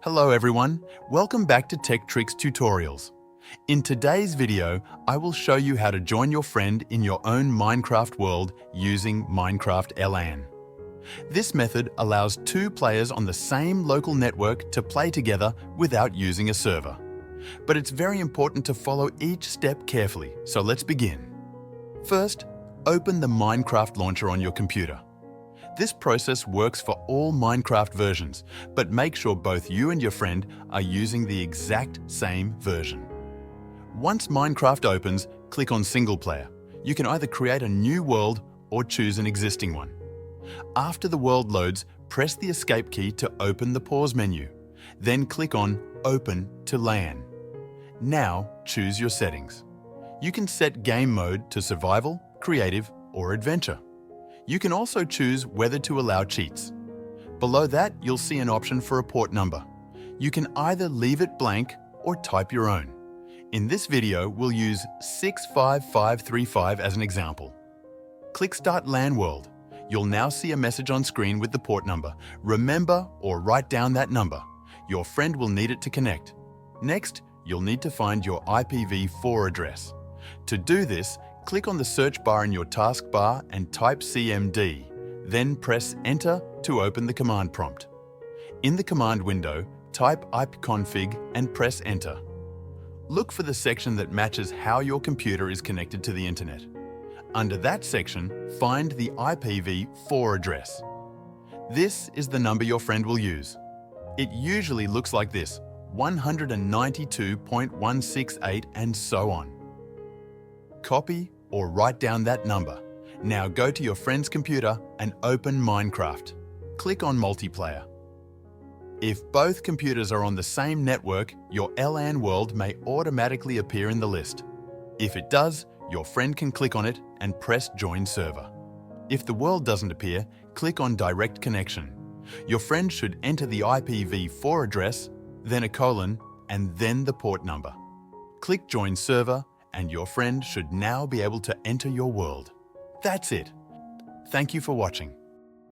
Hello everyone, welcome back to Tech Tricks Tutorials. In today's video, I will show you how to join your friend in your own Minecraft world using Minecraft LAN. This method allows two players on the same local network to play together without using a server. But it's very important to follow each step carefully, so let's begin. First, open the Minecraft launcher on your computer. This process works for all Minecraft versions, but make sure both you and your friend are using the exact same version. Once Minecraft opens, click on Single Player. You can either create a new world or choose an existing one. After the world loads, press the Escape key to open the pause menu. Then click on Open to LAN. Now choose your settings. You can set game mode to Survival, Creative, or Adventure. You can also choose whether to allow cheats. Below that, you'll see an option for a port number. You can either leave it blank or type your own. In this video, we'll use 65535 as an example. Click Start LAN World. You'll now see a message on screen with the port number. Remember or write down that number. Your friend will need it to connect. Next, you'll need to find your IPv4 address. To do this, click on the search bar in your taskbar and type CMD, then press Enter to open the command prompt. In the command window, type ipconfig and press Enter. Look for the section that matches how your computer is connected to the internet. Under that section, find the IPv4 address. This is the number your friend will use. It usually looks like this, 192.168 and so on. Copy or write down that number. Now go to your friend's computer and open Minecraft. Click on Multiplayer. If both computers are on the same network, your LAN world may automatically appear in the list. If it does, your friend can click on it and press Join Server. If the world doesn't appear, click on Direct Connection. Your friend should enter the IPv4 address, then a colon, and then the port number. Click Join Server, and your friend should now be able to enter your world. That's it. Thank you for watching.